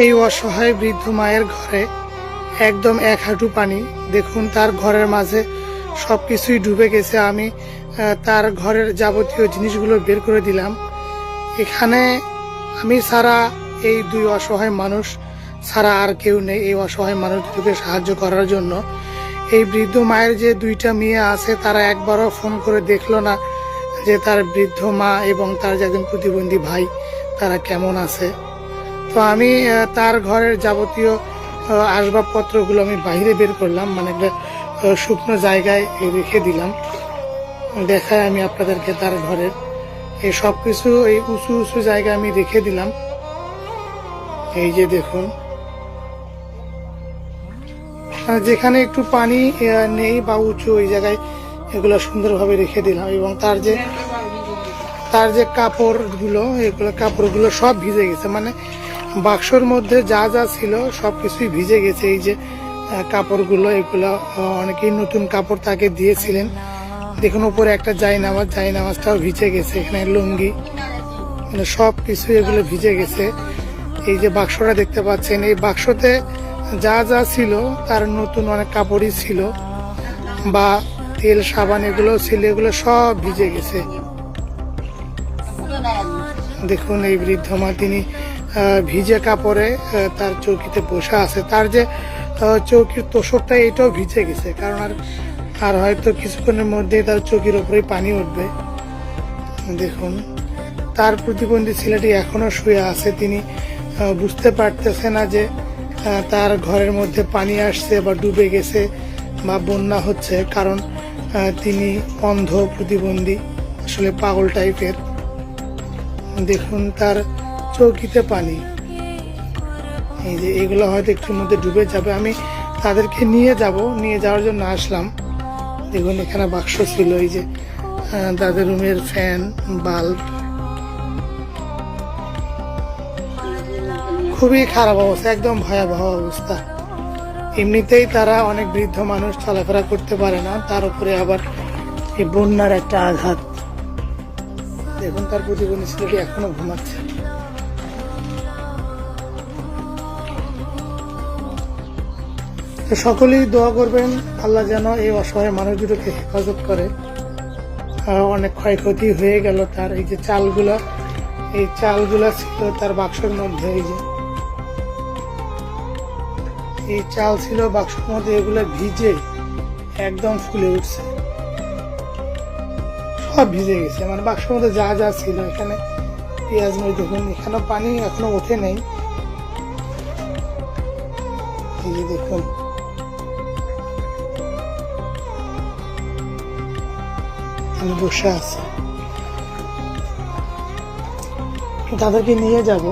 এই অসহায় বৃদ্ধ মায়ের ঘরে একদম এক হাঁটু পানি। দেখুন তার ঘরের মাঝে সবকিছুই ডুবে গেছে। আমি তার ঘরের যাবতীয় জিনিসগুলো বের করে দিলাম। এখানে আমি ছাড়া, এই দুই অসহায় মানুষ ছাড়া আর কেউ নেই এই অসহায় মানুষগুলোকে সাহায্য করার জন্য। এই বৃদ্ধ মায়ের যে দুইটা মেয়ে আছে তারা একবারও ফোন করে দেখলো না যে তার বৃদ্ধ মা এবং তার যে একজন প্রতিবন্ধী ভাই তারা কেমন আছে। তো আমি তার ঘরের যাবতীয় আসবাবপত্রগুলো আমি বাইরে বের করলাম, মানে একটা শুকনো জায়গায় রেখে দিলাম। দেখায় আমি আপনাদেরকে তার ঘরের এই সব কিছু এই উঁচু উঁচু জায়গায় আমি রেখে দিলাম। এই যে দেখুন, যেখানে একটু পানি নেই বা উঁচু ওই জায়গায় এগুলো সুন্দরভাবে রেখে দিলাম। এবং তার যে কাপড়গুলো, এগুলো কাপড়গুলো সব ভিজে গেছে, মানে বাক্সর মধ্যে যা যা ছিল সব কিছুই ভিজে গেছে। এই যে কাপড়গুলো, এগুলো অনেকেই নতুন কাপড় তাকে দিয়েছিলেন। দেখুন উপরে একটা জায়নামাজটাও ভিজে গেছে, এখানে লুঙ্গি, মানে সব কিছু এগুলো ভিজে গেছে। এই যে বাক্সটা দেখতে পাচ্ছেন, এই বাক্সতে যা যা ছিল তার নতুন অনেক কাপড়ই ছিল বা তেল সাবান এগুলো ছিল, এগুলো সব ভিজে গেছে। দেখুন এই বৃদ্ধ মা তিনি ভিজে কাপড়ে তার চৌকিতে বসে আছে। তার যে চৌকির তোষকটা এটাও ভিজে গেছে, কারণ আর হয়তো কিছুক্ষণের মধ্যেই তার চৌকির উপরে পানি উঠবে। দেখুন তার প্রতিবন্ধী ছেলেটি এখনো শুয়ে আছে। তিনি বুঝতে পারতেছে না যে তার ঘরের মধ্যে পানি আসছে বা ডুবে গেছে বা বন্যা হচ্ছে, কারণ তিনি অন্ধ প্রতিবন্ধী, আসলে পাগল টাইপের। দেখুন তার চৌকিতে পানি, এই যে এগুলো হয়তো একটুর মধ্যে ডুবে যাবে। আমি তাদেরকে নিয়ে যাওয়ার জন্য আসলাম। দেখুন এখানে বাক্স ছিল, এই যে তাদের রুমের ফ্যান, বাল্ব, খুবই খারাপ অবস্থা, একদম ভয়াবহ অবস্থা। এমনিতেই তারা অনেক বৃদ্ধ মানুষ, চলাফেরা করতে পারে না, তার উপরে আবার এই বন্যার একটা আঘাত। দেখুন তার প্রতিবন্ধী ছেলেটি এখনো ঘুমাচ্ছে। তো সকলেই দোয়া করবেন আল্লাহ যেন এই অসহায় মানুষগুলোকে হেফাজত করে। অনেক ক্ষয়ক্ষতি হয়ে গেল তার। এই যে এই চালগুলা ছিল তার বাক্সের মধ্যে, এই চাল ছিল বাক্সের মধ্যে, এগুলো ভিজে একদম ফুলে উঠছে, সব ভিজে গেছে, মানে বাক্সের মধ্যে যা যা ছিল। এখানে পেঁয়াজ মরিচ, দেখুন এখানে পানি এখনো ওঠে নেই। এই যে দেখুন আমি বসে আছি, তাদেরকে নিয়ে যাব।